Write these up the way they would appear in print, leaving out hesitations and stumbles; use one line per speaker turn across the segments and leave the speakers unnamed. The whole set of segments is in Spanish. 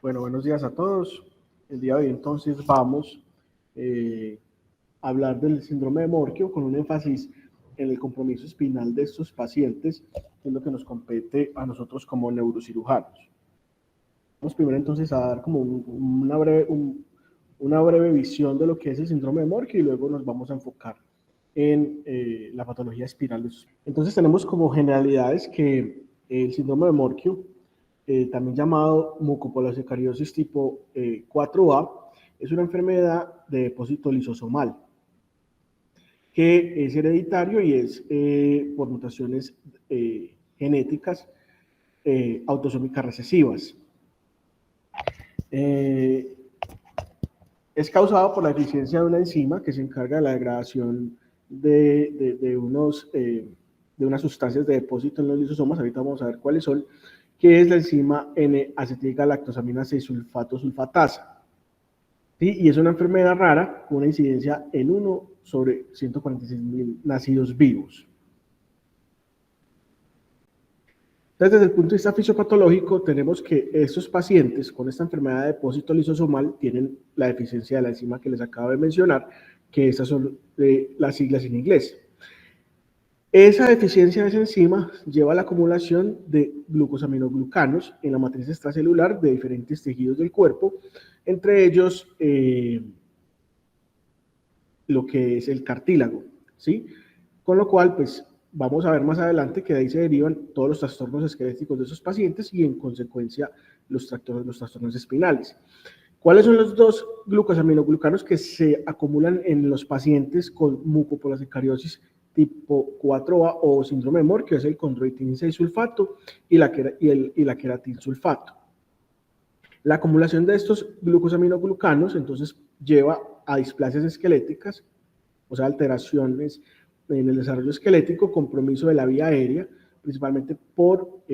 Bueno, buenos días a todos. El día de hoy entonces vamos a hablar del síndrome de Morquio con un énfasis en el compromiso espinal de estos pacientes, que es lo que nos compete a nosotros como neurocirujanos. Vamos primero entonces a dar como una breve visión de lo que es el síndrome de Morquio y luego nos vamos a enfocar en la patología espinal de estos. Entonces tenemos como generalidades que el síndrome de Morquio, también llamado mucopolisacaridosis tipo 4A, es una enfermedad de depósito lisosomal que es hereditario y es por mutaciones genéticas autosómicas recesivas. Es causado por la deficiencia de una enzima que se encarga de la degradación de unas sustancias de depósito en los lisosomas. Ahorita vamos a ver cuáles son, que es la enzima N-acetilgalactosamina 6-sulfato sulfatasa. ¿Sí? Y es una enfermedad rara con una incidencia en 1 sobre 146.000 nacidos vivos. Entonces, desde el punto de vista fisiopatológico, tenemos que estos pacientes con esta enfermedad de depósito lisosomal tienen la deficiencia de la enzima que les acabo de mencionar, que esas son las siglas en inglés. Esa deficiencia de esa enzima lleva a la acumulación de glucosaminoglucanos en la matriz extracelular de diferentes tejidos del cuerpo, entre ellos lo que es el cartílago, ¿sí? Con lo cual, pues, vamos a ver más adelante que de ahí se derivan todos los trastornos esqueléticos de esos pacientes y, en consecuencia, los trastornos espinales. ¿Cuáles son los dos glucosaminoglucanos que se acumulan en los pacientes con mucopolisacaridosis tipo 4A o síndrome de Morquio? Es el condroitin 6-sulfato y la queratin sulfato. La acumulación de estos glucosaminoglucanos entonces lleva a displasias esqueléticas, o sea, alteraciones en el desarrollo esquelético, compromiso de la vía aérea, principalmente por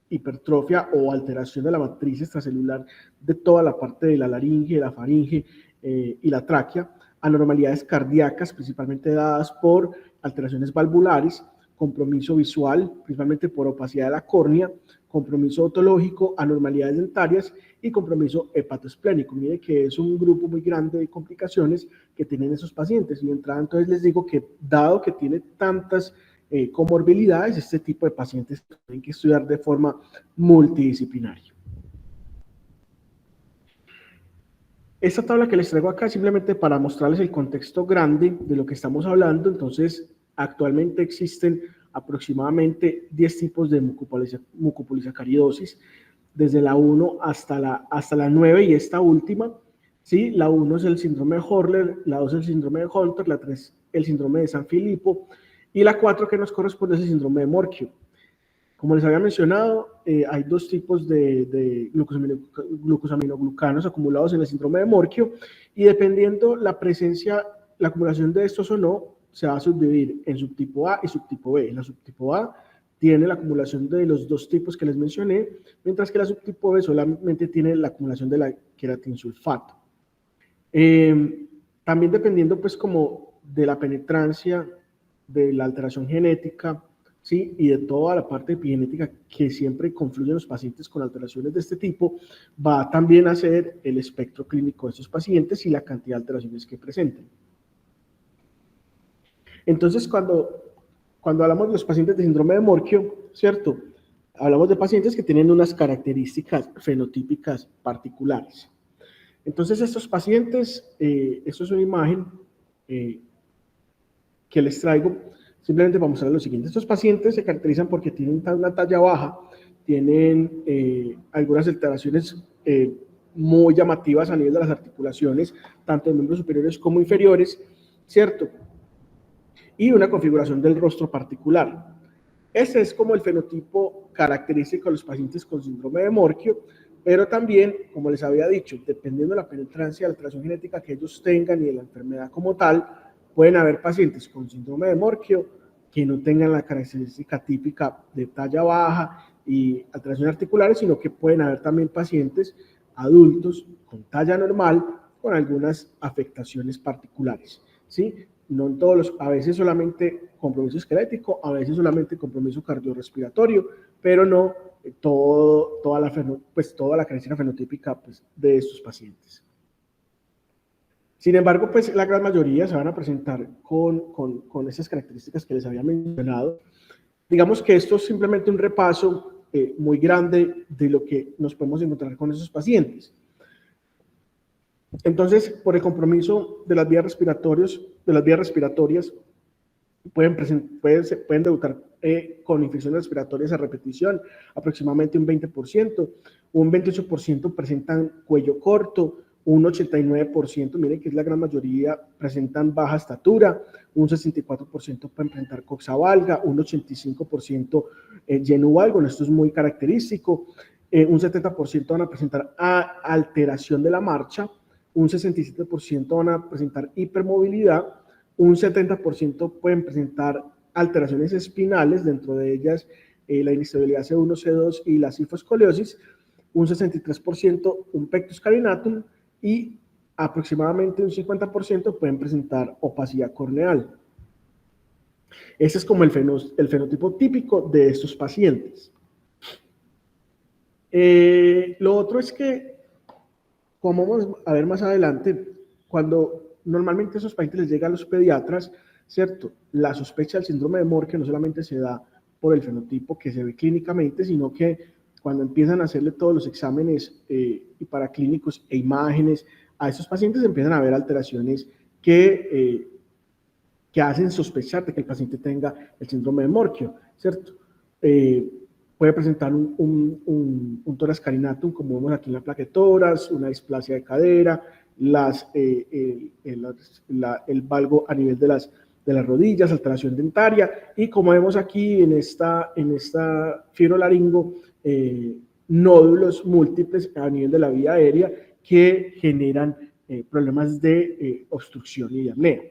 hipertrofia o alteración de la matriz extracelular de toda la parte de la laringe, la faringe y la tráquea, anormalidades cardíacas, principalmente dadas por alteraciones valvulares, compromiso visual, principalmente por opacidad de la córnea, compromiso otológico, anormalidades dentarias y compromiso hepatoesplénico. Mire que es un grupo muy grande de complicaciones que tienen esos pacientes. Y de entrada, entonces les digo que dado que tiene tantas comorbilidades, este tipo de pacientes tienen que estudiar de forma multidisciplinaria. Esta tabla que les traigo acá es simplemente para mostrarles el contexto grande de lo que estamos hablando. Entonces, actualmente existen aproximadamente 10 tipos de mucopolisacaridosis, desde la 1 hasta la 9 y esta última. ¿Sí? La 1 es el síndrome de Horler, la 2 es el síndrome de Hunter, la 3 el síndrome de Sanfilippo y la 4 que nos corresponde es el síndrome de Morquio. Como les había mencionado, hay dos tipos de glucosaminoglucanos acumulados en el síndrome de Morquio y dependiendo la presencia, la acumulación de estos o no, se va a subdividir en subtipo A y subtipo B. La subtipo A tiene la acumulación de los dos tipos que les mencioné, mientras que la subtipo B solamente tiene la acumulación de la queratinsulfato. También dependiendo pues como de la penetrancia, de la alteración genética, ¿sí? Y de toda la parte epigenética que siempre confluye en los pacientes con alteraciones de este tipo, va también a ser el espectro clínico de estos pacientes y la cantidad de alteraciones que presenten. Entonces, cuando hablamos de los pacientes de síndrome de Morquio, ¿cierto? Hablamos de pacientes que tienen unas características fenotípicas particulares. Entonces, estos pacientes, esto es una imagen que les traigo simplemente para mostrar lo siguiente. Estos pacientes se caracterizan porque tienen una talla baja, tienen algunas alteraciones muy llamativas a nivel de las articulaciones, tanto de miembros superiores como inferiores, ¿cierto? Y una configuración del rostro particular. Ese es como el fenotipo característico de los pacientes con síndrome de Morquio, pero también, como les había dicho, dependiendo de la penetrancia de alteración genética que ellos tengan y de la enfermedad como tal, pueden haber pacientes con síndrome de Morquio que no tengan la característica típica de talla baja y alteraciones articulares, sino que pueden haber también pacientes adultos con talla normal con algunas afectaciones particulares, ¿sí? No en todos los, a veces solamente compromiso esquelético, a veces solamente compromiso cardiorrespiratorio, pero no toda la característica fenotípica pues, de estos pacientes. Sin embargo, pues la gran mayoría se van a presentar con esas características que les había mencionado. Digamos que esto es simplemente un repaso muy grande de lo que nos podemos encontrar con esos pacientes. Entonces, por el compromiso de las vías respiratorias, pueden debutar con infecciones respiratorias a repetición, aproximadamente un 20%, un 28% presentan cuello corto, un 89%, miren que es la gran mayoría, presentan baja estatura, un 64% pueden presentar coxa-valga, un 85% lleno valgo, esto es muy característico, un 70% van a presentar alteración de la marcha, un 67% van a presentar hipermovilidad, un 70% pueden presentar alteraciones espinales, dentro de ellas la inestabilidad C1, C2 y la cifoescoliosis, un 63% un pectus carinatum y aproximadamente un 50% pueden presentar opacidad corneal. Ese es como el fenotipo típico de estos pacientes. Lo otro es que, como vamos a ver más adelante, cuando normalmente esos pacientes les llega a los pediatras, ¿cierto? La sospecha del síndrome de Morque no solamente se da por el fenotipo que se ve clínicamente, sino que cuando empiezan a hacerle todos los exámenes paraclínicos e imágenes a estos pacientes, empiezan a ver alteraciones que hacen sospechar de que el paciente tenga el síndrome de Morquio, ¿cierto? Puede presentar un tórax carinatum, como vemos aquí en la placa de tórax, una displasia de cadera, el valgo a nivel de las rodillas, alteración dentaria, y como vemos aquí en esta fibrolaringo, nódulos múltiples a nivel de la vía aérea que generan problemas de obstrucción y de apnea.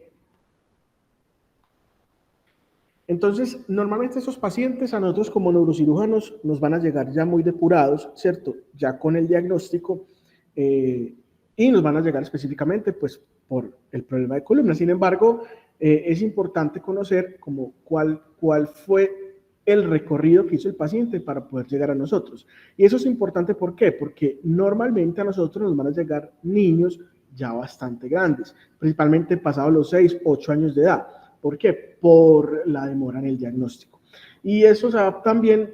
Entonces, normalmente estos pacientes a nosotros como neurocirujanos nos van a llegar ya muy depurados, ¿cierto? Ya con el diagnóstico y nos van a llegar específicamente pues por el problema de columna. Sin embargo, es importante conocer como cuál fue el recorrido que hizo el paciente para poder llegar a nosotros. Y eso es importante, ¿por qué? Porque normalmente a nosotros nos van a llegar niños ya bastante grandes, principalmente pasados los 6, 8 años de edad. ¿Por qué? Por la demora en el diagnóstico. Y eso se da también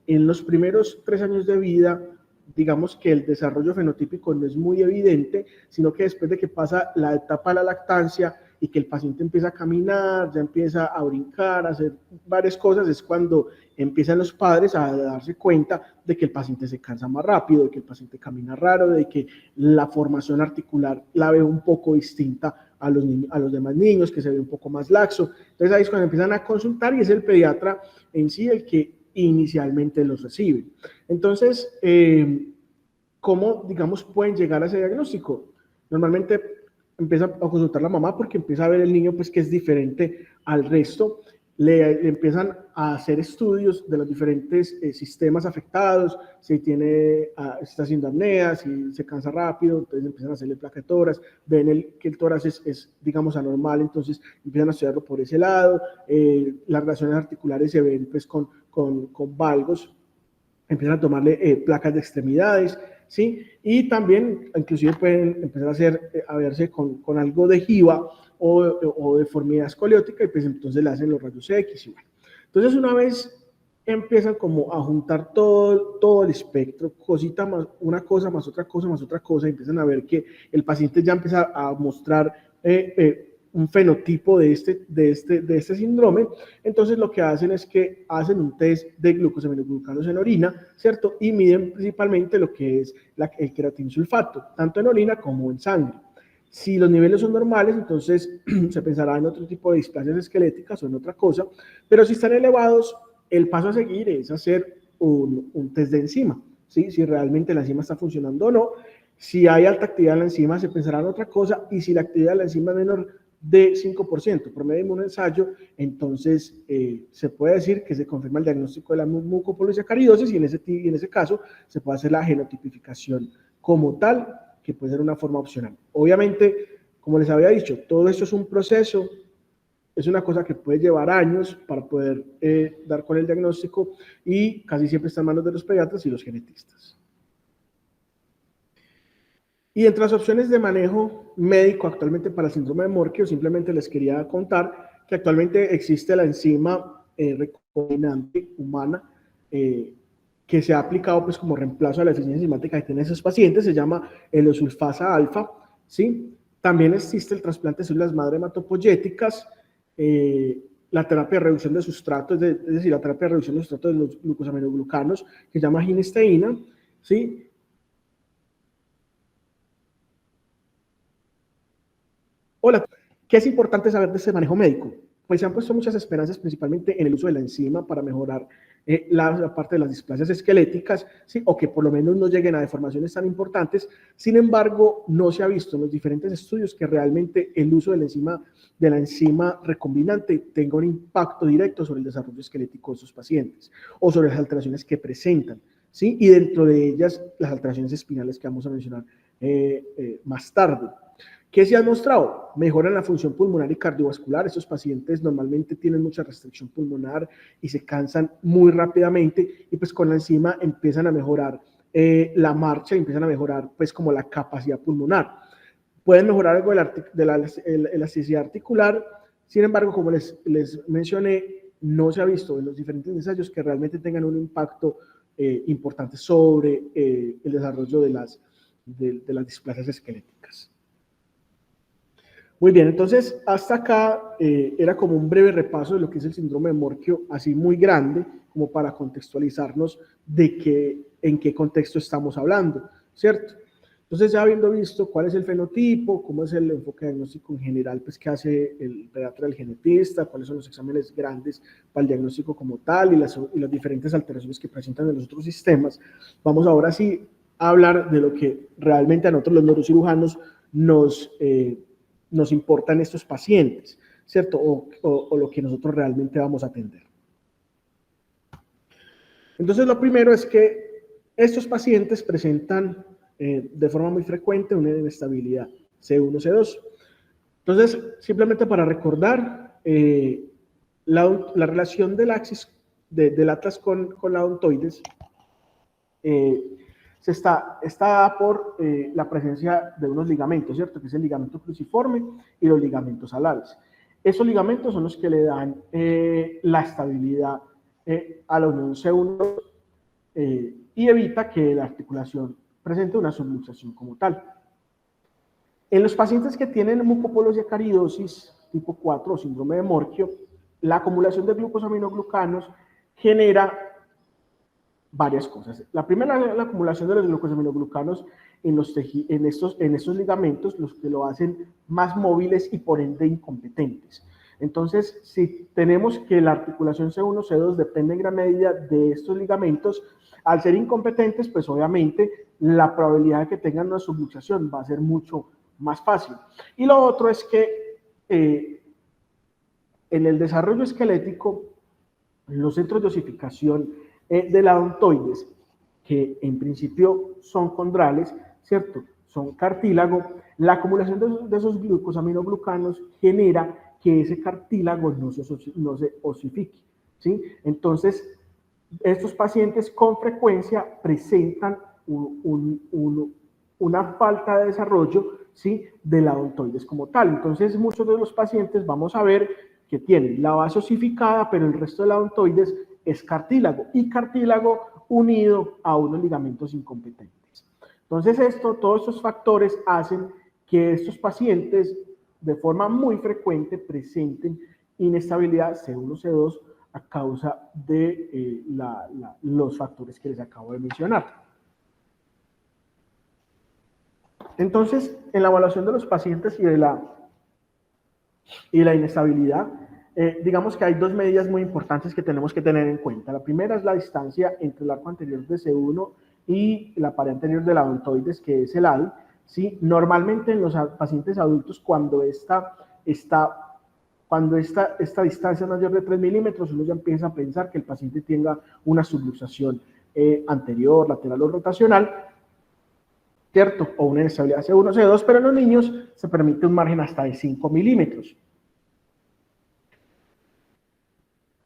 en los primeros 3 años de vida, digamos que el desarrollo fenotípico no es muy evidente, sino que después de que pasa la etapa de la lactancia y que el paciente empieza a caminar, ya empieza a brincar, a hacer varias cosas, es cuando empiezan los padres a darse cuenta de que el paciente se cansa más rápido, de que el paciente camina raro, de que la formación articular la ve un poco distinta a los demás niños, que se ve un poco más laxo. Entonces ahí es cuando empiezan a consultar y es el pediatra en sí el que inicialmente los recibe. Entonces, ¿cómo, digamos, pueden llegar a ese diagnóstico? Normalmente empieza a consultar la mamá porque empieza a ver el niño pues que es diferente al resto, le empiezan a hacer estudios de los diferentes sistemas afectados, si está haciendo apnea, si se cansa rápido, entonces empiezan a hacerle placa de tórax, ven que el tórax es, digamos, anormal, entonces empiezan a estudiarlo por ese lado, las relaciones articulares se ven pues con valgos, empiezan a tomarle placas de extremidades, ¿sí? Y también, inclusive pueden empezar a verse con algo de jiba o deformidad escoliótica, y pues entonces le hacen los rayos X. Y bueno. Entonces, una vez empiezan como a juntar todo el espectro, cosita más, una cosa más otra cosa más otra cosa, y empiezan a ver que el paciente ya empieza a mostrar un fenotipo de este síndrome, entonces lo que hacen es que hacen un test de glucosaminoglucanos en orina, ¿cierto? Y miden principalmente lo que es el creatinsulfato, tanto en orina como en sangre. Si los niveles son normales, entonces se pensará en otro tipo de displasias esqueléticas o en otra cosa, pero si están elevados, el paso a seguir es hacer un test de enzima, ¿sí? Si realmente la enzima está funcionando o no. Si hay alta actividad en la enzima, se pensará en otra cosa, y si la actividad de la enzima es menor de 5% por medio de un ensayo, entonces se puede decir que se confirma el diagnóstico de la mucopolisacaridosis, y en ese caso se puede hacer la genotipificación como tal, que puede ser una forma opcional. Obviamente, como les había dicho, todo esto es un proceso Es una cosa que puede llevar años para poder dar con el diagnóstico y casi siempre está en manos de los pediatras y los genetistas. Y entre las opciones de manejo médico actualmente para el síndrome de Morquio, simplemente les quería contar que actualmente existe la enzima recombinante humana que se ha aplicado pues como reemplazo a la deficiencia enzimática que tienen esos pacientes, se llama elosulfasa alfa, ¿sí? También existe el trasplante de células madre hematopoyéticas, la terapia de reducción de sustrato, es decir, la terapia de reducción de sustrato de los glucosaminoglucanos, que se llama ginisteína, ¿sí? Hola, ¿qué es importante saber de este manejo médico? Pues se han puesto muchas esperanzas principalmente en el uso de la enzima para mejorar la parte de las displasias esqueléticas, ¿sí? O que por lo menos no lleguen a deformaciones tan importantes. Sin embargo, no se ha visto en los diferentes estudios que realmente el uso de la enzima recombinante tenga un impacto directo sobre el desarrollo esquelético de sus pacientes o sobre las alteraciones que presentan, ¿sí? Y dentro de ellas, las alteraciones espinales que vamos a mencionar más tarde. ¿Qué se ha mostrado? Mejoran la función pulmonar y cardiovascular. Estos pacientes normalmente tienen mucha restricción pulmonar y se cansan muy rápidamente y pues con la enzima empiezan a mejorar la marcha, empiezan a mejorar pues como la capacidad pulmonar. Pueden mejorar algo de la elasticidad articular, sin embargo, como les mencioné, no se ha visto en los diferentes ensayos que realmente tengan un impacto importante sobre el desarrollo de las displasias esqueléticas. Muy bien, entonces hasta acá era como un breve repaso de lo que es el síndrome de Morquio, así muy grande, como para contextualizarnos de en qué contexto estamos hablando, ¿cierto? Entonces ya habiendo visto cuál es el fenotipo, cómo es el enfoque diagnóstico en general, pues qué hace el pediatra, el genetista, cuáles son los exámenes grandes para el diagnóstico como tal y las diferentes alteraciones que presentan en los otros sistemas, vamos ahora sí a hablar de lo que realmente a nosotros los neurocirujanos nos importan estos pacientes, ¿cierto? O lo que nosotros realmente vamos a atender. Entonces, lo primero es que estos pacientes presentan de forma muy frecuente una inestabilidad C1, C2. Entonces, simplemente para recordar, la relación del axis del atlas con la odontoides está dada por la presencia de unos ligamentos, ¿cierto? Que es el ligamento cruciforme y los ligamentos alares. Esos ligamentos son los que le dan la estabilidad a la unión C1 y evita que la articulación presente una subluxación como tal. En los pacientes que tienen mucopoliosacaridosis tipo 4 o síndrome de Morquio, la acumulación de glucosaminoglucanos genera varias cosas. La primera es la acumulación de los glucosaminoglucanos en estos ligamentos, los que lo hacen más móviles y por ende incompetentes. Entonces, si tenemos que la articulación C1, C2 depende en gran medida de estos ligamentos, al ser incompetentes, pues obviamente la probabilidad de que tengan una subluxación va a ser mucho más fácil. Y lo otro es que en el desarrollo esquelético, los centros de osificación de la odontoides, que en principio son condrales, ¿cierto? Son cartílago, la acumulación de esos glucosaminoglucanos genera que ese cartílago no se osifique, ¿sí? Entonces, estos pacientes con frecuencia presentan una falta de desarrollo, ¿sí? De la odontoides como tal. Entonces, muchos de los pacientes vamos a ver que tienen la base osificada, pero el resto de la odontoides es cartílago y cartílago unido a unos ligamentos incompetentes. Entonces todos estos factores hacen que estos pacientes de forma muy frecuente presenten inestabilidad C1, C2 a causa de los factores que les acabo de mencionar. Entonces, en la evaluación de los pacientes y de la inestabilidad, digamos que hay dos medidas muy importantes que tenemos que tener en cuenta. La primera es la distancia entre el arco anterior de C1 y la pared anterior de la odontoides, que es el ADI. ¿Sí? Normalmente en los pacientes adultos, cuando esta distancia es mayor de 3 milímetros, uno ya empieza a pensar que el paciente tenga una subluxación anterior, lateral o rotacional, ¿cierto? O una inestabilidad C1, C2, pero en los niños se permite un margen hasta de 5 milímetros.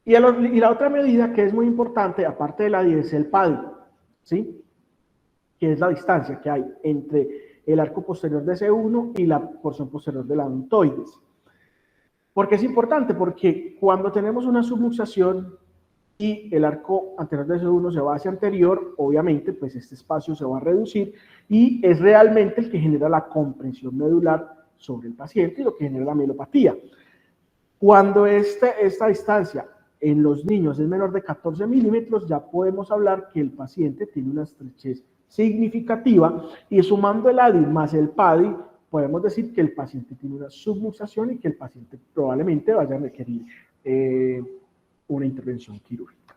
Y la otra medida que es muy importante, aparte de la 10, es el PADI, ¿sí? Que es la distancia que hay entre el arco posterior de C1 y la porción posterior de la odontoides. ¿Por qué es importante? Porque cuando tenemos una subluxación y el arco anterior de C1 se va hacia anterior, obviamente, pues este espacio se va a reducir y es realmente el que genera la comprensión medular sobre el paciente y lo que genera la mielopatía. Cuando esta distancia en los niños es menor de 14 milímetros, ya podemos hablar que el paciente tiene una estrechez significativa y sumando el ADI más el PADI, podemos decir que el paciente tiene una subluxación y que el paciente probablemente vaya a requerir una intervención quirúrgica.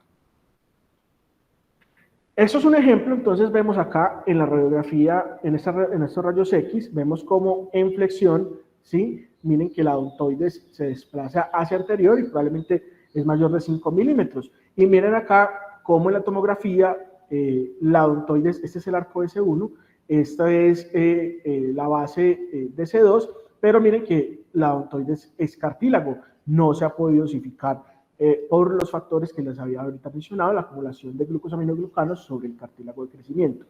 Eso es un ejemplo, entonces vemos acá en la radiografía, en estos rayos X, vemos como en flexión, ¿sí? Miren que la odontoides se desplaza hacia anterior y probablemente es mayor de 5 milímetros. Y miren acá cómo en la tomografía la odontoides, este es el arco de C1, esta es la base de C2, pero miren que la odontoides es cartílago, no se ha podido osificar por los factores que les había ahorita mencionado, la acumulación de glucosaminoglucanos sobre el cartílago de crecimiento.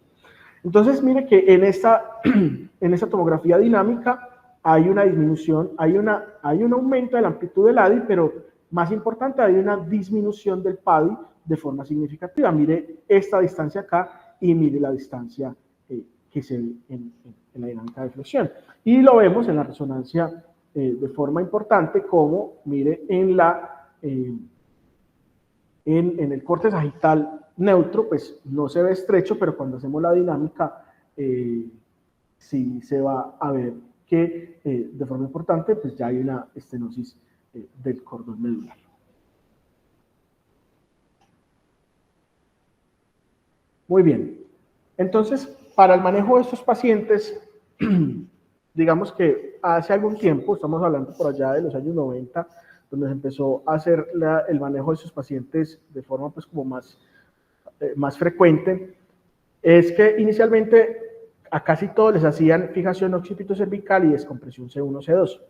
Entonces, mire que en esta tomografía dinámica hay una disminución, hay un aumento de la amplitud del ADI, pero más importante, hay una disminución del PADI de forma significativa. Mire esta distancia acá y mire la distancia que se ve en la dinámica de flexión. Y lo vemos en la resonancia de forma importante, como mire en el corte sagital neutro, pues no se ve estrecho, pero cuando hacemos la dinámica, sí se va a ver que de forma importante, pues ya hay una estenosis del cordón medular. Muy bien. Entonces, para el manejo de estos pacientes, digamos que hace algún tiempo, estamos hablando por allá de los años 90, donde se empezó a hacer el manejo de esos pacientes de forma pues como más frecuente, es que inicialmente a casi todos les hacían fijación occipito-cervical y descompresión C1, C2.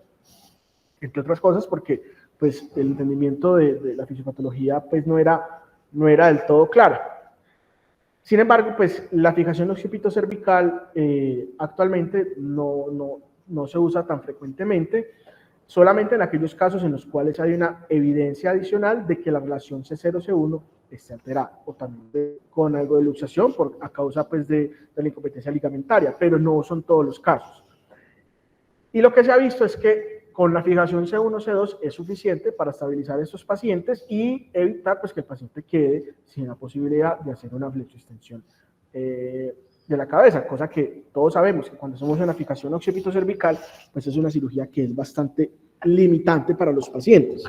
Entre otras cosas porque pues el entendimiento de la fisiopatología pues no era del todo claro. Sin embargo, pues la fijación occipito-cervical actualmente no se usa tan frecuentemente, solamente en aquellos casos en los cuales hay una evidencia adicional de que la relación C0-C1 esté alterada, o también con algo de luxación a causa pues, de la incompetencia ligamentaria, pero no son todos los casos. Y lo que se ha visto es que con la fijación C1, C2 es suficiente para estabilizar a estos pacientes y evitar pues, que el paciente quede sin la posibilidad de hacer una flexoextensión de la cabeza, cosa que todos sabemos que cuando hacemos una fijación occipito-cervical, pues es una cirugía que es bastante limitante para los pacientes.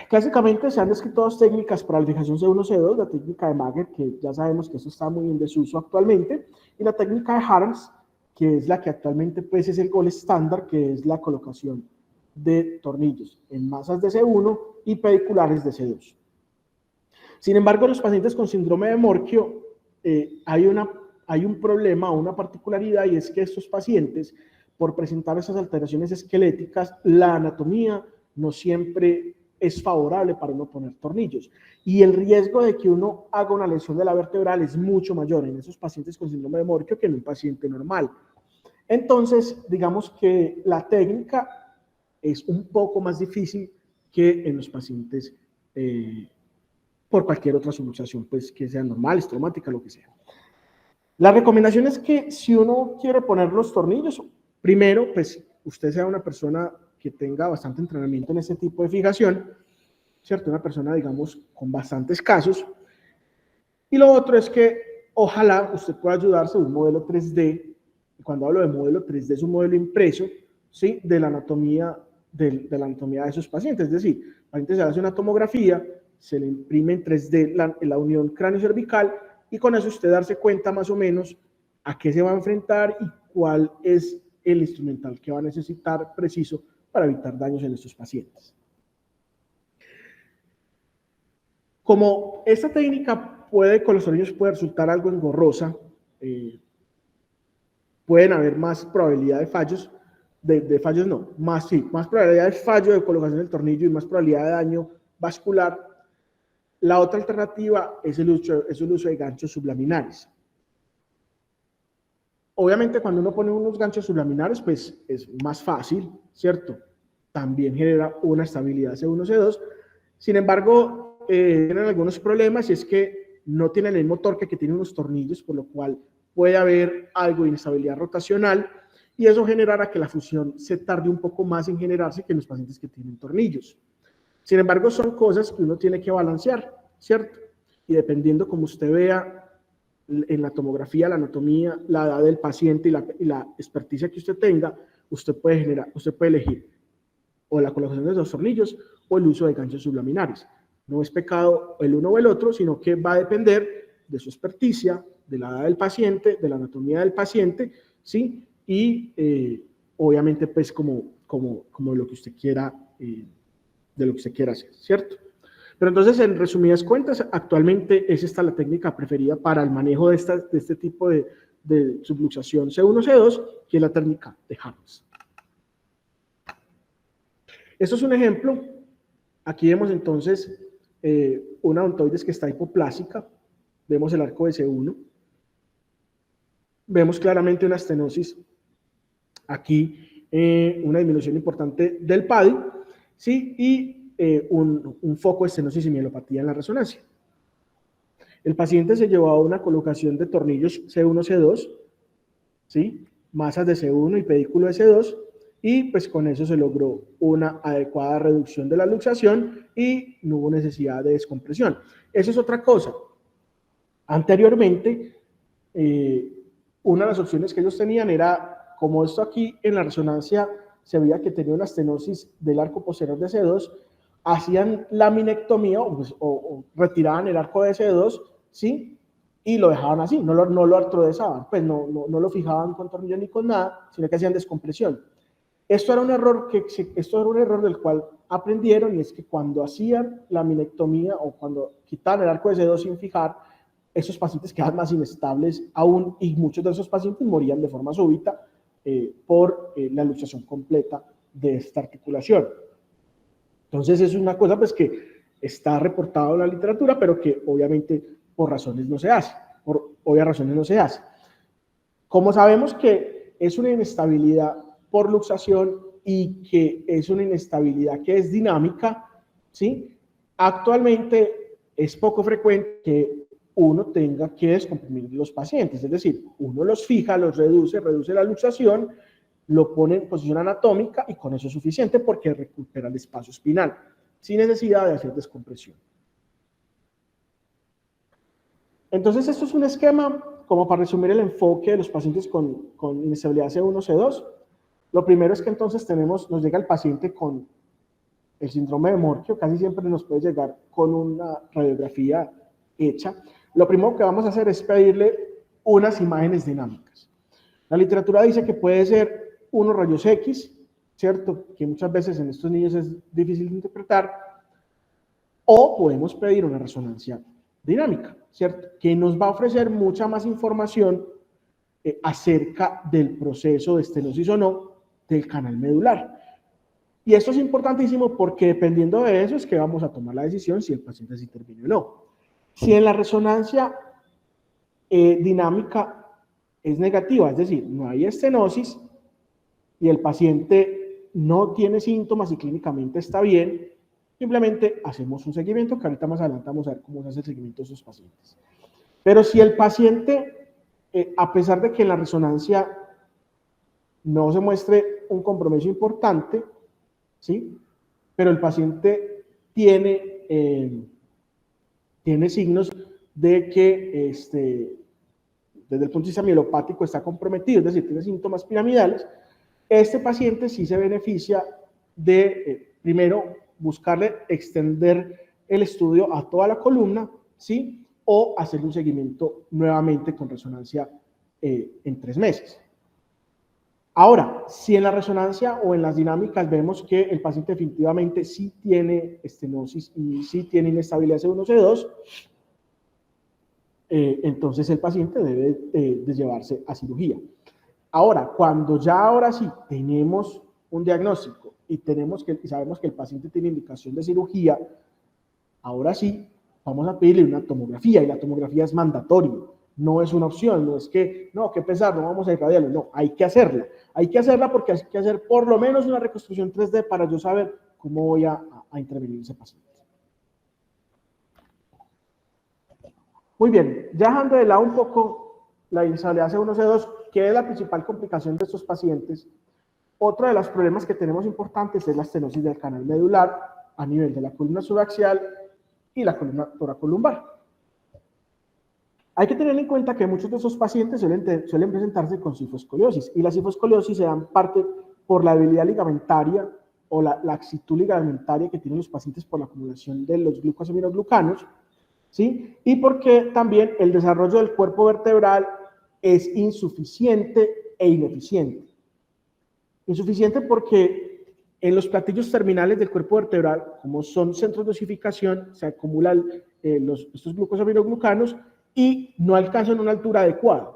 Clásicamente se han descrito dos técnicas para la fijación C1, C2, la técnica de Mager, que ya sabemos que eso está muy en desuso actualmente, y la técnica de Harms, que es la que actualmente pues, es el gold estándar, que es la colocación de tornillos en masas de C1 y pediculares de C2. Sin embargo, los pacientes con síndrome de Morquio hay un problema, una particularidad, y es que estos pacientes, por presentar esas alteraciones esqueléticas, la anatomía no siempre es favorable para uno poner tornillos. Y el riesgo de que uno haga una lesión de la vertebral es mucho mayor en esos pacientes con síndrome de Morquio que en un paciente normal. Entonces, digamos que la técnica es un poco más difícil que en los pacientes por cualquier otra subluxación, pues que sea normal, estromática, lo que sea. La recomendación es que si uno quiere poner los tornillos, primero, pues usted sea una persona que tenga bastante entrenamiento en este tipo de fijación, ¿cierto? Una persona, digamos, con bastantes casos. Y lo otro es que ojalá usted pueda ayudarse de un modelo 3D. Y cuando hablo de modelo 3D es un modelo impreso, ¿sí? De la anatomía de esos pacientes. Es decir, el paciente se hace una tomografía, se le imprime en 3D la unión cráneo-cervical y con eso usted darse cuenta más o menos a qué se va a enfrentar y cuál es el instrumental que va a necesitar preciso para evitar daños en estos pacientes. Como esta técnica con los tornillos puede resultar algo engorrosa, pueden haber más probabilidad de fallos, más probabilidad de fallo de colocación del tornillo y más probabilidad de daño vascular. La otra alternativa es el uso de ganchos sublaminares. Obviamente, cuando uno pone unos ganchos sublaminares, pues es más fácil, ¿cierto? También genera una estabilidad C1, C2. Sin embargo, tienen algunos problemas y es que no tienen el mismo torque que tienen unos tornillos, por lo cual puede haber algo de inestabilidad rotacional y eso generará que la fusión se tarde un poco más en generarse que en los pacientes que tienen tornillos. Sin embargo, son cosas que uno tiene que balancear, ¿cierto? Y dependiendo como usted vea en la tomografía, la anatomía, la edad del paciente y la experticia que usted tenga, usted puede elegir o la colocación de los tornillos o el uso de ganchos sublaminares. No es pecado el uno o el otro, sino que va a depender de su experticia, de la edad del paciente, de la anatomía del paciente, ¿sí? Y obviamente, pues, como lo que usted quiera, de lo que usted quiera hacer, ¿cierto? Pero entonces, en resumidas cuentas, actualmente es esta la técnica preferida para el manejo de este tipo de subluxación C1, C2, que es la técnica de Harris. Esto es un ejemplo. Aquí vemos entonces una odontoides que está hipoplásica. Vemos el arco de C1. Vemos claramente una estenosis. Aquí una disminución importante del PADI, ¿sí? Y un foco de estenosis y mielopatía en la resonancia. El paciente se llevó a una colocación de tornillos C1, C2, ¿sí? Masas de C1 y pedículo de C2, y pues con eso se logró una adecuada reducción de la luxación y no hubo necesidad de descompresión. Eso es otra cosa. Anteriormente, una de las opciones que ellos tenían era, como esto aquí en la resonancia se veía que tenía una estenosis del arco posterior de C2, hacían laminectomía o retiraban el arco de C2, ¿sí? Y lo dejaban así, no lo artrodesaban, pues no lo fijaban con tornillo ni con nada, sino que hacían descompresión. Esto era un error del cual aprendieron, y es que cuando hacían laminectomía o cuando quitaban el arco de C2 sin fijar, esos pacientes quedaban más inestables aún, y muchos de esos pacientes morían de forma súbita por la luxación completa de esta articulación. Entonces es una cosa pues que está reportado en la literatura, pero que obviamente por razones no se hace, por obvias razones no se hace. Como sabemos que es una inestabilidad por luxación y que es una inestabilidad que es dinámica, ¿sí? Actualmente es poco frecuente que uno tenga que descomprimir los pacientes, es decir, uno los fija, los reduce la luxación, lo pone en posición anatómica y con eso es suficiente porque recupera el espacio espinal, sin necesidad de hacer descompresión. Entonces, esto es un esquema como para resumir el enfoque de los pacientes con inestabilidad C1, C2. Lo primero es que entonces nos llega el paciente con el síndrome de Morquio, casi siempre nos puede llegar con una radiografía hecha. Lo primero que vamos a hacer es pedirle unas imágenes dinámicas. La literatura dice que puede ser unos rayos X, ¿cierto? Que muchas veces en estos niños es difícil de interpretar. O podemos pedir una resonancia dinámica, ¿cierto? Que nos va a ofrecer mucha más información acerca del proceso de estenosis o no del canal medular. Y esto es importantísimo porque dependiendo de eso es que vamos a tomar la decisión si el paciente se interviene o no. Si en la resonancia dinámica es negativa, es decir, no hay estenosis y el paciente no tiene síntomas y clínicamente está bien, simplemente hacemos un seguimiento que ahorita más adelante vamos a ver cómo se hace el seguimiento de esos pacientes. Pero si el paciente, a pesar de que en la resonancia no se muestre un compromiso importante, ¿sí? Pero el paciente tiene signos de que desde el punto de vista mielopático está comprometido, es decir, tiene síntomas piramidales, este paciente sí se beneficia de, primero, buscarle extender el estudio a toda la columna, ¿sí? O hacer un seguimiento nuevamente con resonancia en 3 meses. Ahora, si en la resonancia o en las dinámicas vemos que el paciente definitivamente sí tiene estenosis y sí tiene inestabilidad C1, C2, entonces el paciente debe de llevarse a cirugía. Ahora, cuando ya ahora sí tenemos un diagnóstico y sabemos y el paciente tiene indicación de cirugía, Ahora sí, vamos a pedirle una tomografía, y la tomografía es mandatorio, no es una opción, no es que, no, qué pesar, no vamos a irradiarlo, no, hay que hacerla porque hay que hacer por lo menos una reconstrucción 3D para yo saber cómo voy a intervenir en ese paciente. Muy bien, ya dejando de lado un poco la inestabilidad C1, C2, que es la principal complicación de estos pacientes, otro de los problemas que tenemos importantes es la estenosis del canal medular a nivel de la columna subaxial y la columna toracolumbar. Hay que tener en cuenta que muchos de esos pacientes suelen presentarse con cifoscoliosis, y la cifoscoliosis se da en parte por la debilidad ligamentaria o la laxitud ligamentaria que tienen los pacientes por la acumulación de los glucosaminoglucanos, ¿sí? Y porque también el desarrollo del cuerpo vertebral es insuficiente e ineficiente. Insuficiente porque en los platillos terminales del cuerpo vertebral, como son centros de osificación, se acumulan estos glucosaminoglucanos y no alcanzan una altura adecuada.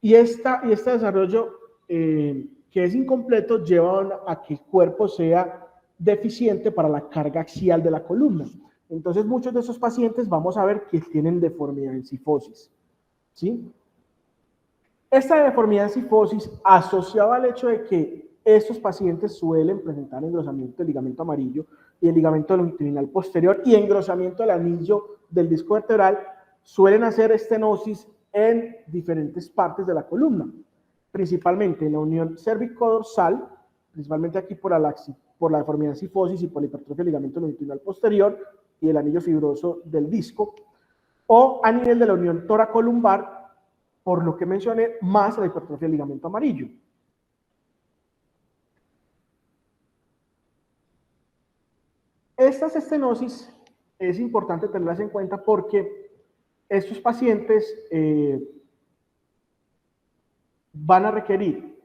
Y este desarrollo que es incompleto lleva a que el cuerpo sea deficiente para la carga axial de la columna. Entonces, muchos de esos pacientes vamos a ver que tienen deformidad en cifosis, ¿sí? Esta deformidad en cifosis, asociada al hecho de que estos pacientes suelen presentar engrosamiento del ligamento amarillo y el ligamento longitudinal posterior y engrosamiento del anillo del disco vertebral, suelen hacer estenosis en diferentes partes de la columna, principalmente en la unión cérvico-dorsal, principalmente aquí por la deformidad en cifosis y por la hipertrofia del ligamento longitudinal posterior y el anillo fibroso del disco, o a nivel de la unión toracolumbar, por lo que mencioné, más la hipertrofia del ligamento amarillo. Estas estenosis es importante tenerlas en cuenta porque estos pacientes van a requerir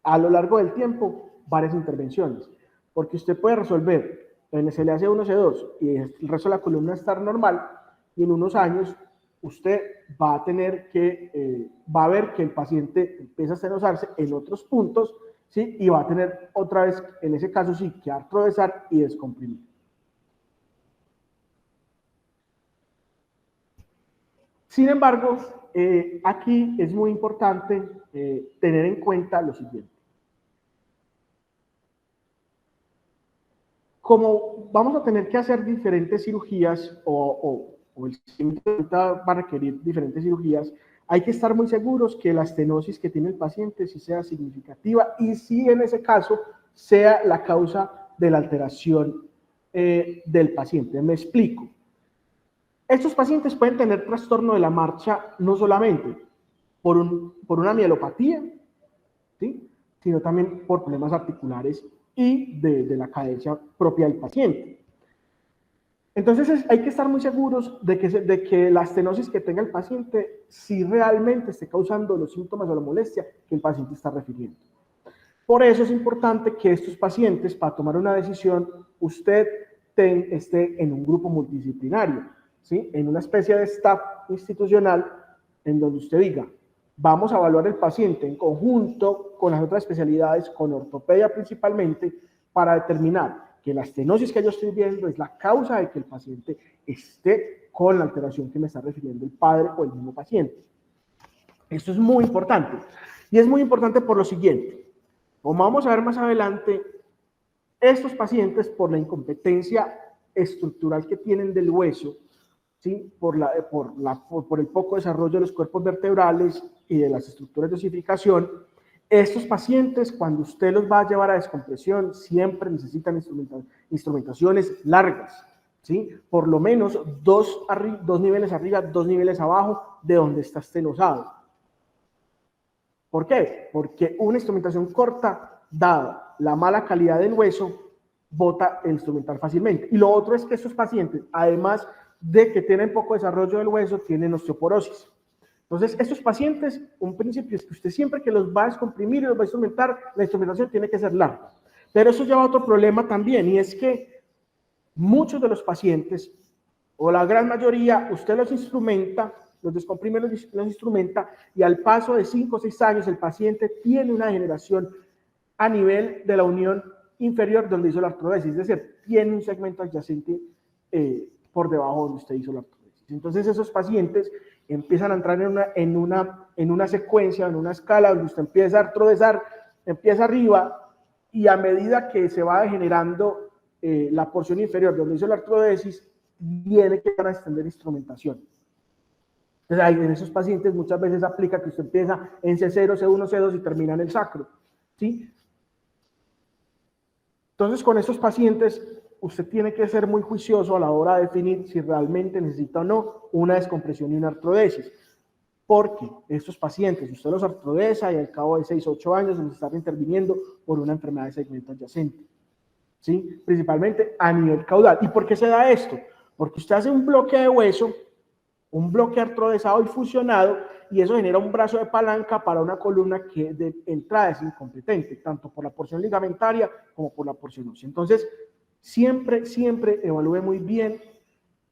a lo largo del tiempo varias intervenciones, porque usted puede resolver en SLA C1, C2 y el resto de la columna estar normal, y en unos años usted va a tener que, va a ver que el paciente empieza a estenosarse en otros puntos, ¿sí? Y va a tener otra vez, en ese caso sí, que artrodesar y descomprimir. Sin embargo, aquí es muy importante tener en cuenta lo siguiente. Como vamos a tener que hacer diferentes cirugías o el siguiente va a requerir diferentes cirugías, hay que estar muy seguros que la estenosis que tiene el paciente sí sea significativa y sí en ese caso sea la causa de la alteración del paciente. Me explico. Estos pacientes pueden tener trastorno de la marcha no solamente por una mielopatía, ¿sí? Sino también por problemas articulares y de la cadencia propia del paciente. Entonces hay que estar muy seguros de que la estenosis que tenga el paciente si realmente esté causando los síntomas o la molestia que el paciente está refiriendo. Por eso es importante que estos pacientes, para tomar una decisión, usted esté en un grupo multidisciplinario, ¿sí? En una especie de staff institucional en donde usted diga, vamos a evaluar el paciente en conjunto con las otras especialidades, con ortopedia principalmente, para determinar que la estenosis que yo estoy viendo es la causa de que el paciente esté con la alteración que me está refiriendo el padre o el mismo paciente. Esto es muy importante. Y es muy importante por lo siguiente. Como vamos a ver más adelante, estos pacientes, por la incompetencia estructural que tienen del hueso, ¿sí? por el poco desarrollo de los cuerpos vertebrales y de las estructuras de osificación, estos pacientes, cuando usted los va a llevar a descompresión, siempre necesitan instrumentaciones largas, ¿sí? Por lo menos dos niveles arriba, 2 niveles abajo de donde está estenosado. ¿Por qué? Porque una instrumentación corta, dada la mala calidad del hueso, bota el instrumental fácilmente. Y lo otro es que estos pacientes, además de que tienen poco desarrollo del hueso, tienen osteoporosis. Entonces, estos pacientes, un principio es que usted siempre que los va a descomprimir y los va a instrumentar, la instrumentación tiene que ser larga. Pero eso lleva a otro problema también, y es que muchos de los pacientes, o la gran mayoría, usted los instrumenta, los descomprime, los instrumenta, y al paso de 5 o 6 años el paciente tiene una degeneración a nivel de la unión inferior donde hizo la artrodesis, es decir, tiene un segmento adyacente por debajo donde usted hizo la artrodesis. Entonces esos pacientes empiezan a entrar en una secuencia, en una escala donde usted empieza a artrodesar, empieza arriba, y a medida que se va degenerando la porción inferior de donde hizo la artrodesis, tiene que extender instrumentación. Entonces, en esos pacientes muchas veces aplica que usted empieza en C0, C1, C2 y termina en el sacro, ¿sí? Entonces, con estos pacientes, usted tiene que ser muy juicioso a la hora de definir si realmente necesita o no una descompresión y una artrodesis. Porque estos pacientes, usted los artrodesa y al cabo de 6 o 8 años les está interviniendo por una enfermedad de segmento adyacente, ¿sí? Principalmente a nivel caudal. ¿Y por qué se da esto? Porque usted hace un bloque de hueso, un bloque artrodesado y fusionado, y eso genera un brazo de palanca para una columna que de entrada es incompetente, tanto por la porción ligamentaria como por la porción ósea. Entonces, siempre evalúe muy bien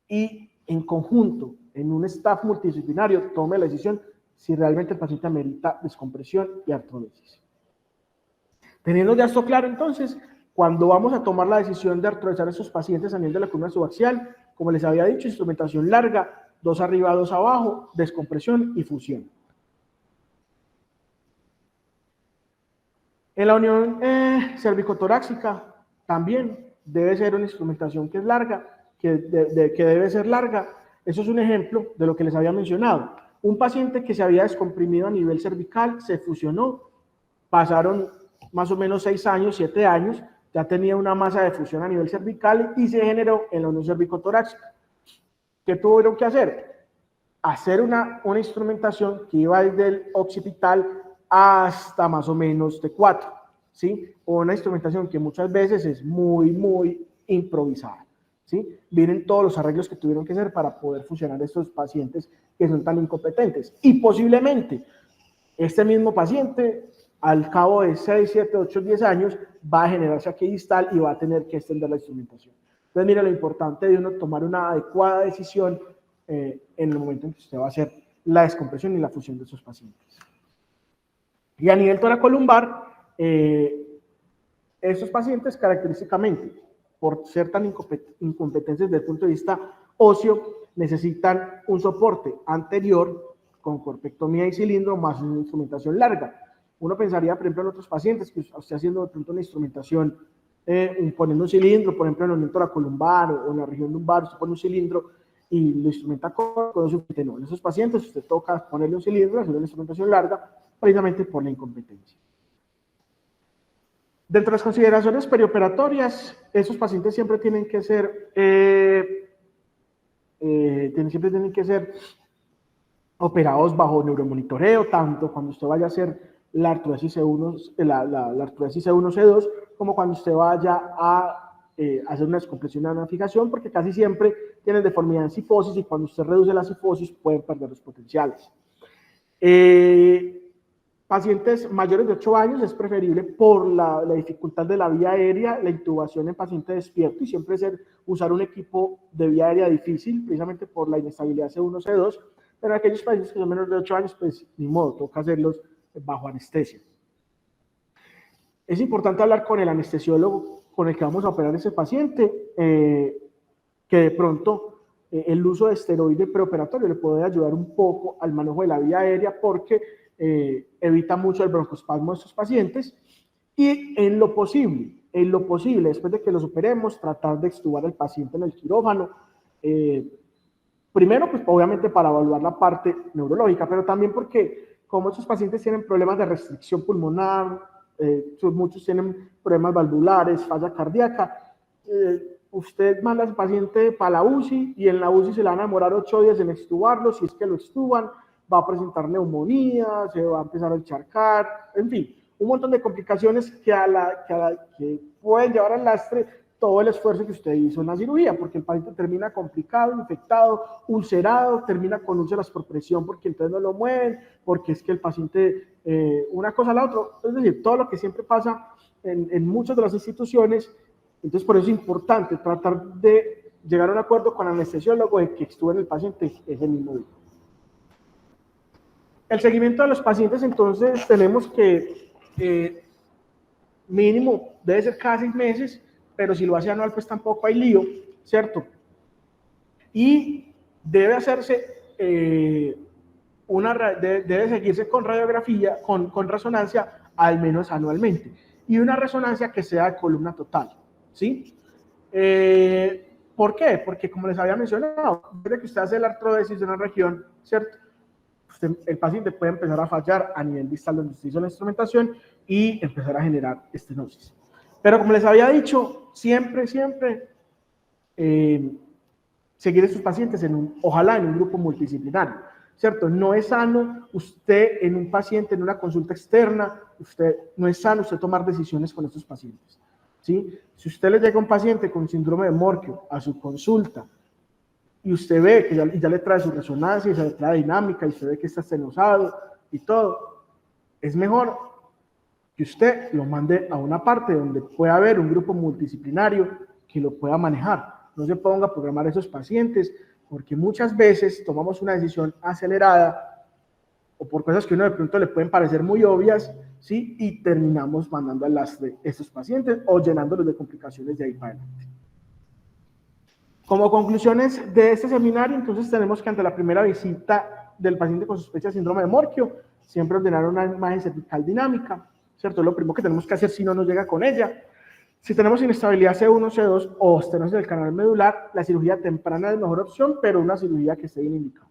y en conjunto, en un staff multidisciplinario, tome la decisión si realmente el paciente amerita descompresión y artrodesis. Teniendo ya esto claro, entonces, cuando vamos a tomar la decisión de artrodesar a esos pacientes a nivel de la columna subaxial, como les había dicho, instrumentación larga, 2 arriba, 2 abajo, descompresión y fusión. En la unión cervicotorácica también debe ser una instrumentación que es larga, que debe ser larga. Eso es un ejemplo de lo que les había mencionado. Un paciente que se había descomprimido a nivel cervical se fusionó, pasaron más o menos 6 años, 7 años, ya tenía una masa de fusión a nivel cervical y se generó en la unión cervicotorácica. ¿Qué tuvieron que hacer? Hacer una instrumentación que iba desde el occipital hasta más o menos T4, ¿sí? O una instrumentación que muchas veces es muy improvisada, ¿sí? Miren todos los arreglos que tuvieron que hacer para poder fusionar estos pacientes que son tan incompetentes. Y posiblemente este mismo paciente, al cabo de 6, 7, 8, 10 años, va a generarse aquí distal y va a tener que extender la instrumentación. Entonces, mira lo importante de uno tomar una adecuada decisión en el momento en que usted va a hacer la descompresión y la fusión de esos pacientes. Y a nivel toracolumbar, estos pacientes característicamente, por ser tan incompetentes desde el punto de vista óseo, necesitan un soporte anterior con corpectomía y cilindro más una instrumentación larga. Uno pensaría, por ejemplo, en otros pacientes que usted haciendo de pronto una instrumentación, poniendo un cilindro, por ejemplo, en la unión toracolumbar o en la región lumbar, usted pone un cilindro y lo instrumenta con suficiente. No, en esos pacientes usted toca ponerle un cilindro, hacer una instrumentación larga, precisamente por la incompetencia. Dentro de las consideraciones perioperatorias, esos pacientes siempre tienen que ser, operados bajo neuromonitoreo, tanto cuando usted vaya a hacer la artrodesis C1, la artrodesis C1, C2, como cuando usted vaya a hacer una descompresión y una fijación, porque casi siempre tienen deformidad en cifosis y cuando usted reduce la cifosis pueden perder los potenciales. Pacientes mayores de 8 años es preferible por la dificultad de la vía aérea, la intubación en paciente despierto y siempre usar un equipo de vía aérea difícil, precisamente por la inestabilidad C1, C2, pero aquellos pacientes que son menores de 8 años, pues ni modo, toca hacerlos bajo anestesia. Es importante hablar con el anestesiólogo con el que vamos a operar ese paciente, que de pronto el uso de esteroide preoperatorio le puede ayudar un poco al manejo de la vía aérea porque evita mucho el broncoespasmo de estos pacientes y en lo posible, después de que los operemos, tratar de extubar al paciente en el quirófano, primero, pues obviamente para evaluar la parte neurológica, pero también porque como estos pacientes tienen problemas de restricción pulmonar, muchos tienen problemas valvulares, falla cardíaca, usted manda al paciente para la UCI y en la UCI se le van a demorar 8 días en extubarlo, si es que lo extuban, va a presentar neumonía, se va a empezar a encharcar, en fin, un montón de complicaciones que pueden llevar al lastre todo el esfuerzo que usted hizo en la cirugía, porque el paciente termina complicado, infectado, ulcerado, termina con úlceras por presión porque entonces no lo mueven, porque es que el paciente, una cosa a la otra, es decir, todo lo que siempre pasa en muchas de las instituciones. Entonces por eso es importante tratar de llegar a un acuerdo con el anestesiólogo de que extuben el paciente ese mismo día. El seguimiento de los pacientes, entonces, tenemos que mínimo debe ser cada 6 meses, pero si lo hace anual, pues tampoco hay lío, ¿cierto? Y debe hacerse, debe seguirse con radiografía, con resonancia, al menos anualmente. Y una resonancia que sea de columna total, ¿sí? ¿Por qué? Porque como les había mencionado, desde que usted hace la artrodesis de una región, ¿cierto? El paciente puede empezar a fallar a nivel distal donde se hizo la instrumentación y empezar a generar estenosis. Pero como les había dicho, siempre seguir a estos pacientes ojalá en un grupo multidisciplinario, ¿cierto? No es sano usted en un paciente, en una consulta externa, no es sano usted tomar decisiones con estos pacientes, ¿sí? Si usted le llega a un paciente con síndrome de Morquio a su consulta y usted ve que ya le trae su resonancia y se le trae dinámica y usted ve que está estenosado y todo, es mejor que usted lo mande a una parte donde pueda haber un grupo multidisciplinario que lo pueda manejar. No se ponga a programar a esos pacientes, porque muchas veces tomamos una decisión acelerada o por cosas que a uno de pronto le pueden parecer muy obvias, ¿sí? Y terminamos mandando al lastre a estos pacientes o llenándolos de complicaciones de ahí para adelante. Como conclusiones de este seminario, entonces tenemos que ante la primera visita del paciente con sospecha de síndrome de Morquio, siempre ordenar una imagen cervical dinámica, ¿cierto? Es lo primero que tenemos que hacer si no nos llega con ella. Si tenemos inestabilidad C1, C2 o estenosis del canal medular, la cirugía temprana es mejor opción, pero una cirugía que esté bien indicada.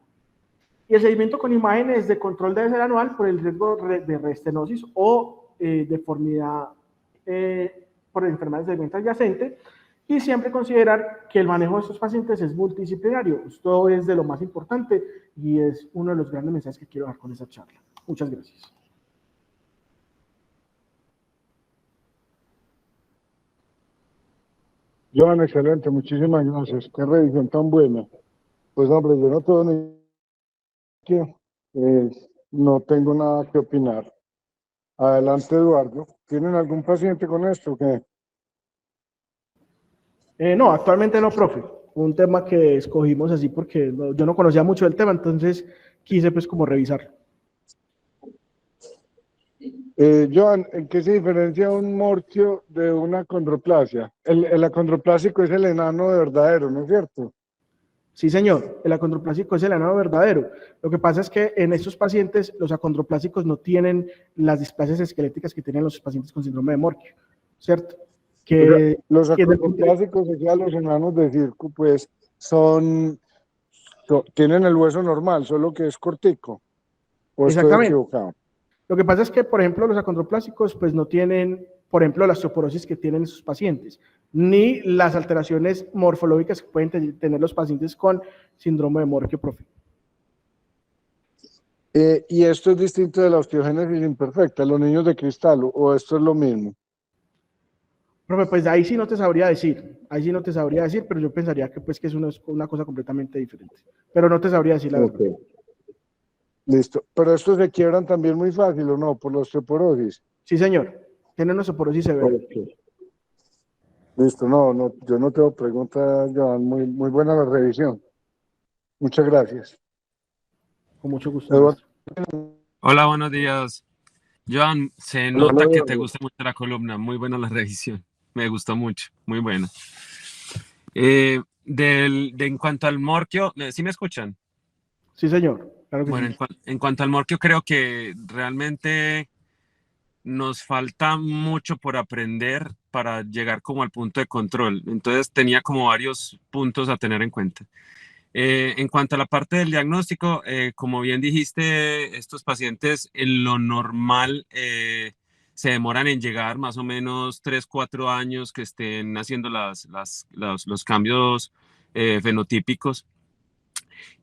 Y el seguimiento con imágenes de control debe ser anual por el riesgo de reestenosis o deformidad por enfermedad de segmento adyacente, y siempre considerar que el manejo de estos pacientes es multidisciplinario. Esto es de lo más importante y es uno de los grandes mensajes que quiero dar con esta charla. Muchas gracias.
Joan, excelente, muchísimas gracias. Qué revisión tan buena. Pues hombre, yo no tengo no tengo nada que opinar. Adelante, Eduardo. ¿Tienen algún paciente con esto? ¿Qué?
No, actualmente no, profe. Un tema que escogimos así porque yo no conocía mucho del tema, entonces quise pues como revisarlo.
Joan, ¿en qué se diferencia un morquio de una acondroplasia? El acondroplásico es el enano de verdadero, ¿no es cierto?
Sí, señor, el acondroplásico es el enano verdadero. Lo que pasa es que en estos pacientes los acondroplásicos no tienen las displasias esqueléticas que tienen los pacientes con síndrome de Morquio, ¿cierto?
Los acondroplásicos, o sea, los enanos de circo, pues tienen el hueso normal, solo que es cortico. ¿O estoy equivocado?
Lo que pasa es que, por ejemplo, los acondroplásicos pues no tienen, por ejemplo, la osteoporosis que tienen esos pacientes, ni las alteraciones morfológicas que pueden tener los pacientes con síndrome de Morquio, profe.
¿Y esto es distinto de la osteogénesis imperfecta, los niños de cristal, o esto es lo mismo?
Profe, pues ahí sí no te sabría decir, pero yo pensaría que pues que es una cosa completamente diferente, pero no te sabría decir la verdad.
Listo, pero estos se quiebran también muy fácil, ¿o no? Por la osteoporosis.
Sí, señor, tienen osteoporosis severa.
Listo, no, yo no tengo preguntas, Joan, muy buena la revisión. Muchas gracias.
Con mucho gusto.
Hola, buenos días. Joan, se nota que te gusta mucho la columna, muy buena la revisión, me gustó mucho, muy buena. En cuanto al Morquio, ¿sí me escuchan?
Sí, señor. Claro que
bueno,
sí.
En cuanto al Morquio, creo que realmente nos falta mucho por aprender para llegar como al punto de control. Entonces tenía como varios puntos a tener en cuenta. En cuanto a la parte del diagnóstico, como bien dijiste, estos pacientes en lo normal se demoran en llegar más o menos 3-4 años que estén haciendo los cambios fenotípicos.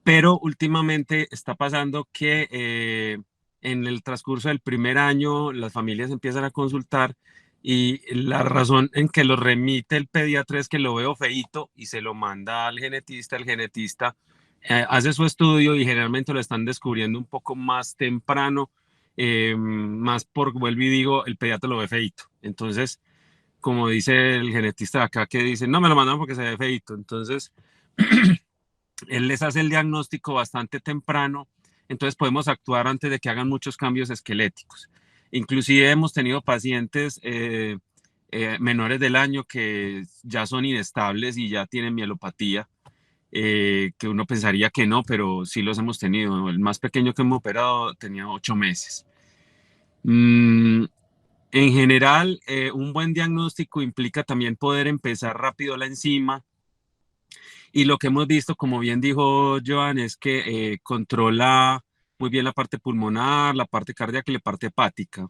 Pero últimamente está pasando que en el transcurso del primer año las familias empiezan a consultar y la razón en que lo remite el pediatra es que lo veo feíto y se lo manda al genetista. El genetista hace su estudio y generalmente lo están descubriendo un poco más temprano, más por, vuelvo y digo, el pediatra lo ve feíto. Entonces, como dice el genetista de acá, que dice, no me lo mandan porque se ve feíto. Entonces, él les hace el diagnóstico bastante temprano, entonces podemos actuar antes de que hagan muchos cambios esqueléticos. Inclusive hemos tenido pacientes menores del año que ya son inestables y ya tienen mielopatía. que uno pensaría que no, pero sí los hemos tenido. El más pequeño que hemos operado tenía 8 meses. En general, un buen diagnóstico implica también poder empezar rápido la enzima, y lo que hemos visto, como bien dijo Joan, es que controla muy bien la parte pulmonar, la parte cardíaca y la parte hepática.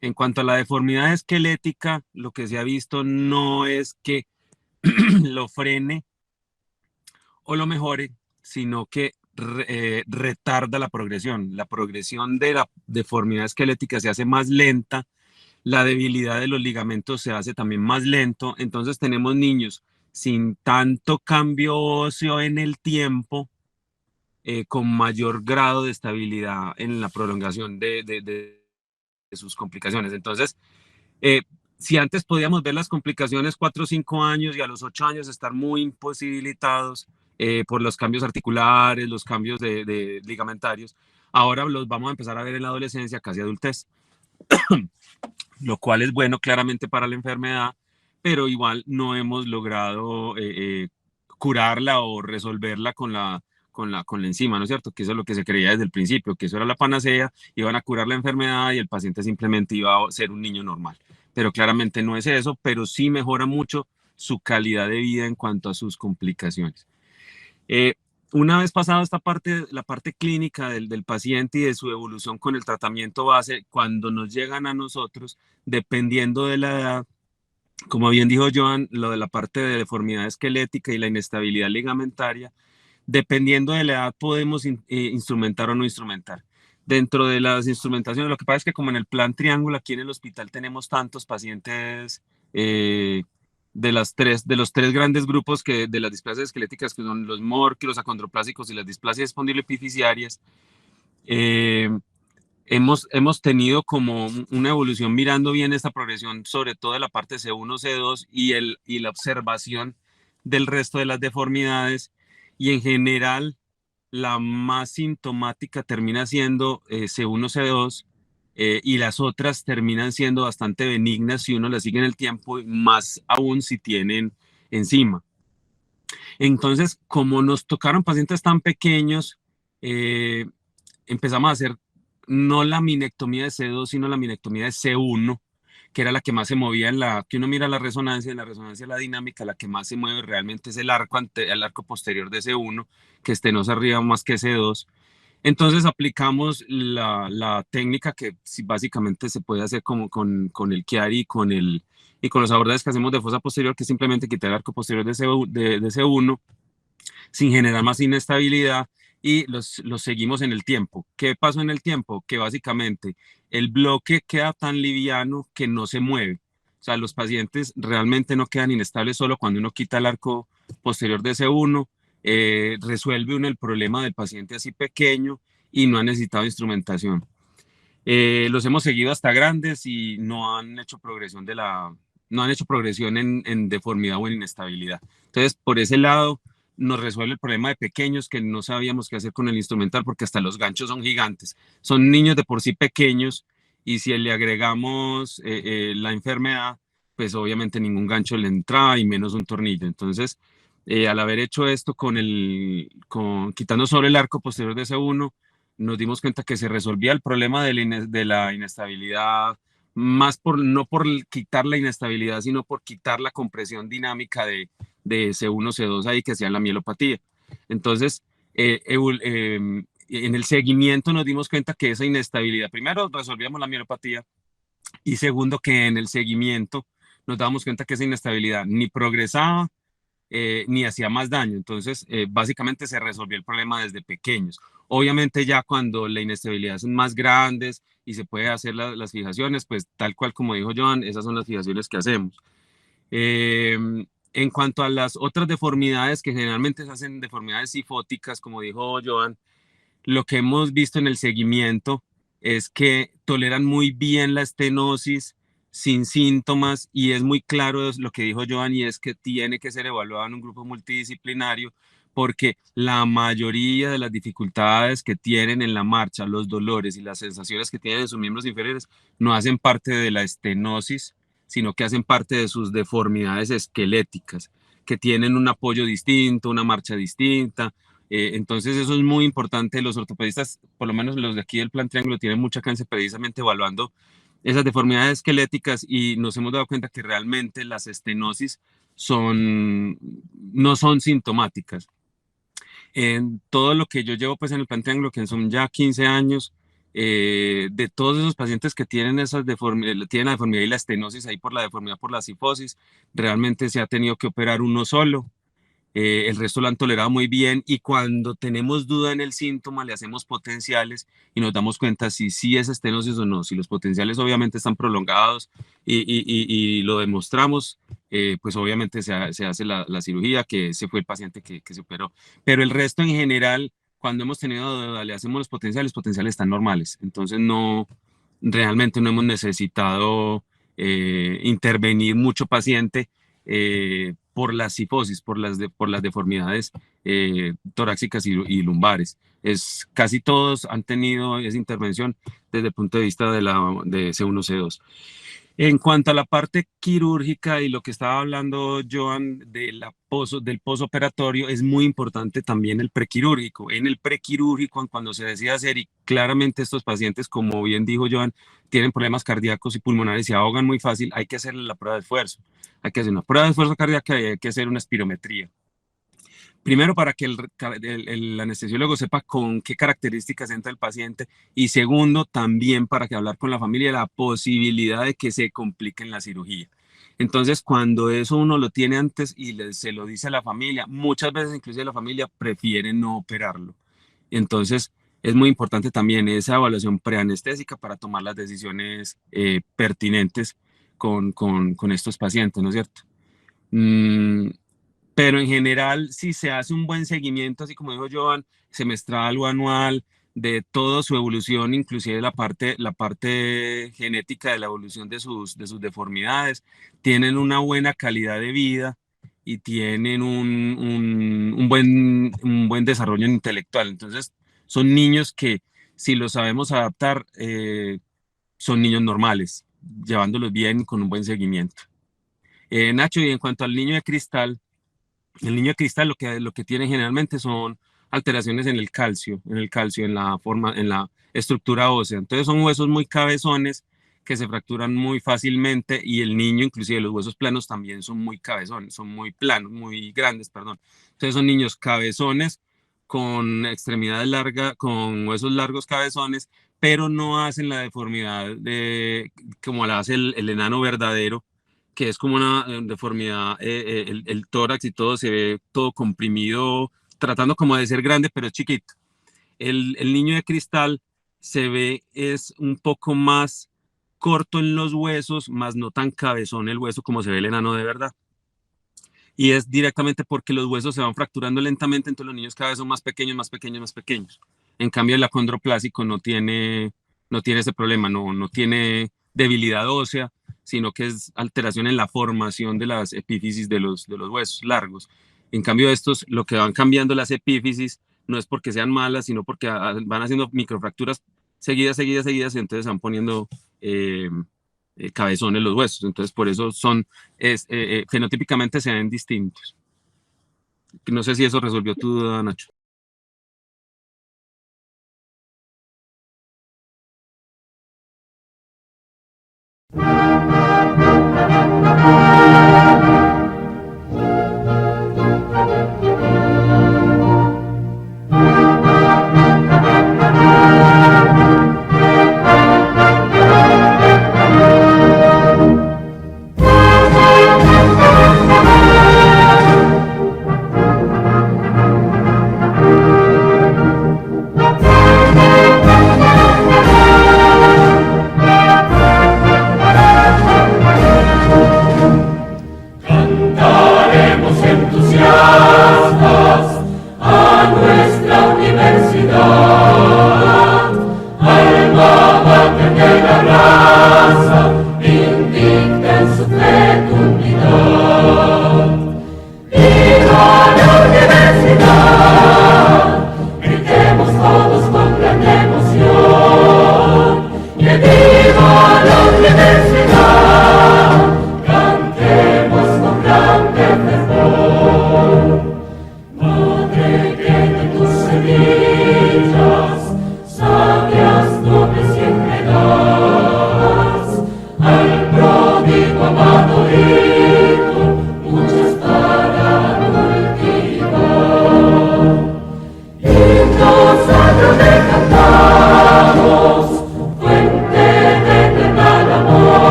En cuanto a la deformidad esquelética, lo que se ha visto no es que lo frene o lo mejore, sino que retarda la progresión. La progresión de la deformidad esquelética se hace más lenta, la debilidad de los ligamentos se hace también más lento, entonces tenemos niños sin tanto cambio óseo en el tiempo, con mayor grado de estabilidad en la prolongación de sus complicaciones. Entonces, si antes podíamos ver las complicaciones 4 o 5 años y a los 8 años estar muy imposibilitados por los cambios articulares, los cambios de ligamentarios, ahora los vamos a empezar a ver en la adolescencia, casi adultez, lo cual es bueno claramente para la enfermedad, pero igual no hemos logrado curarla o resolverla con la enzima, ¿no es cierto? Que eso es lo que se creía desde el principio, que eso era la panacea, iban a curar la enfermedad y el paciente simplemente iba a ser un niño normal. Pero claramente no es eso, pero sí mejora mucho su calidad de vida en cuanto a sus complicaciones. Una vez pasado esta parte, la parte clínica del paciente y de su evolución con el tratamiento base, cuando nos llegan a nosotros, dependiendo de la edad, como bien dijo Joan, lo de la parte de deformidad esquelética y la inestabilidad ligamentaria, dependiendo de la edad podemos instrumentar o no instrumentar. Dentro de las instrumentaciones, lo que pasa es que como en el plan triángulo, aquí en el hospital tenemos tantos pacientes de los tres grandes grupos de las displasias esqueléticas, que son los MORC, los acondroplásicos y las displasias espondiloepificiarias. Hemos tenido como una evolución mirando bien esta progresión, sobre todo de la parte C1, C2 y la observación del resto de las deformidades, y en general la más sintomática termina siendo C1, C2, y las otras terminan siendo bastante benignas si uno las sigue en el tiempo, más aún si tienen enzima. Entonces, como nos tocaron pacientes tan pequeños, empezamos a hacer no la minectomía de C2, sino la minectomía de C1, que era la que más se movía que uno mira la resonancia, en la resonancia la dinámica, la que más se mueve realmente es el arco posterior de C1, que estenosa arriba más que C2. Entonces aplicamos la técnica que básicamente se puede hacer como con el Chiari y con los abordajes que hacemos de fosa posterior, que es simplemente quitar el arco posterior de C1 sin generar más inestabilidad, y los seguimos en el tiempo. ¿Qué pasó en el tiempo? Que básicamente el bloque queda tan liviano que no se mueve. O sea, los pacientes realmente no quedan inestables solo cuando uno quita el arco posterior de C1, resuelve uno el problema del paciente así pequeño y no ha necesitado instrumentación. Los hemos seguido hasta grandes y no han hecho progresión en deformidad o en inestabilidad. Entonces, por ese lado, nos resuelve el problema de pequeños que no sabíamos qué hacer con el instrumental, porque hasta los ganchos son gigantes. Son niños de por sí pequeños, y si le agregamos la enfermedad, pues obviamente ningún gancho le entraba y menos un tornillo. Entonces, al haber hecho esto quitando solo el arco posterior de C1, nos dimos cuenta que se resolvía el problema de la inestabilidad, no por quitar la inestabilidad, sino por quitar la compresión dinámica de C1, C2 ahí, que hacía la mielopatía. Entonces, en el seguimiento nos dimos cuenta que esa inestabilidad, primero resolvíamos la mielopatía, y segundo que en el seguimiento nos dábamos cuenta que esa inestabilidad ni progresaba ni hacía más daño. Entonces, básicamente se resolvió el problema desde pequeños. Obviamente ya cuando la inestabilidad es más grandes y se puede hacer las fijaciones, pues tal cual como dijo Joan, esas son las fijaciones que hacemos. En cuanto a las otras deformidades, que generalmente se hacen deformidades sifóticas, como dijo Joan, lo que hemos visto en el seguimiento es que toleran muy bien la estenosis sin síntomas, y es muy claro lo que dijo Joan, y es que tiene que ser evaluado en un grupo multidisciplinario, porque la mayoría de las dificultades que tienen en la marcha, los dolores y las sensaciones que tienen en sus miembros inferiores, no hacen parte de la estenosis, sino que hacen parte de sus deformidades esqueléticas. que tienen un apoyo distinto, una marcha distinta. Entonces eso es muy importante. Los ortopedistas, por lo menos los de aquí del Plan Triángulo, tienen mucha cancha precisamente evaluando esas deformidades esqueléticas y nos hemos dado cuenta que realmente las estenosis no son sintomáticas. En todo lo que yo llevo pues en el Plan Triángulo, que son ya 15 años, de todos esos pacientes que tienen tienen la deformidad y la estenosis ahí por la deformidad por la cifosis, realmente se ha tenido que operar uno solo. El resto lo han tolerado muy bien y cuando tenemos duda en el síntoma le hacemos potenciales y nos damos cuenta si sí es estenosis o no. Si los potenciales obviamente están prolongados y lo demostramos, pues obviamente se hace la cirugía, que ese fue el paciente que se operó. Pero el resto en general, cuando hemos tenido duda, le hacemos los potenciales están normales. Entonces realmente no hemos necesitado intervenir mucho paciente por la cifosis, por las deformidades torácicas y lumbares. Casi todos han tenido esa intervención desde el punto de vista de C1, C2. En cuanto a la parte quirúrgica y lo que estaba hablando Joan del posoperatorio, es muy importante también el prequirúrgico. En el prequirúrgico, cuando se decide hacer, y claramente estos pacientes, como bien dijo Joan, tienen problemas cardíacos y pulmonares y se ahogan muy fácil, hay que hacerle la prueba de esfuerzo. Hay que hacer una prueba de esfuerzo cardíaco y hay que hacer una espirometría. Primero, para que el anestesiólogo sepa con qué características entra el paciente y segundo, también para que hablar con la familia de la posibilidad de que se complique en la cirugía. Entonces, cuando eso uno lo tiene antes y se lo dice a la familia, muchas veces inclusive la familia prefiere no operarlo. Entonces, es muy importante también esa evaluación preanestésica para tomar las decisiones pertinentes con estos pacientes, ¿no es cierto? Pero en general, si se hace un buen seguimiento, así como dijo Joan, semestral o anual, de toda su evolución, inclusive la parte genética de la evolución de sus deformidades, tienen una buena calidad de vida y tienen un buen desarrollo intelectual. Entonces, son niños que, si los sabemos adaptar, son niños normales, llevándolos bien con un buen seguimiento. Nacho, y en cuanto al niño de cristal, el niño de cristal lo que tiene generalmente son alteraciones en el calcio, en la estructura ósea. Entonces son huesos muy cabezones que se fracturan muy fácilmente y el niño, inclusive los huesos planos también son muy cabezones, son muy planos, muy grandes, perdón. Entonces son niños cabezones con extremidades largas, con huesos largos cabezones, pero no hacen la deformidad como la hace el enano verdadero, que es como una deformidad, el tórax y todo se ve todo comprimido, tratando como de ser grande, pero es chiquito. El niño de cristal se ve, es un poco más corto en los huesos, más no tan cabezón el hueso como se ve el enano de verdad. Y es directamente porque los huesos se van fracturando lentamente, entonces los niños cada vez son más pequeños, más pequeños, más pequeños. En cambio, el acondroplásico no tiene ese problema, no tiene debilidad ósea, sino que es alteración en la formación de las epífisis de los huesos largos. En cambio, estos, lo que van cambiando las epífisis no es porque sean malas, sino porque van haciendo microfracturas seguidas, y entonces van poniendo cabezones los huesos. Entonces, por eso fenotípicamente se ven distintos. No sé si eso resolvió tu duda, Nacho.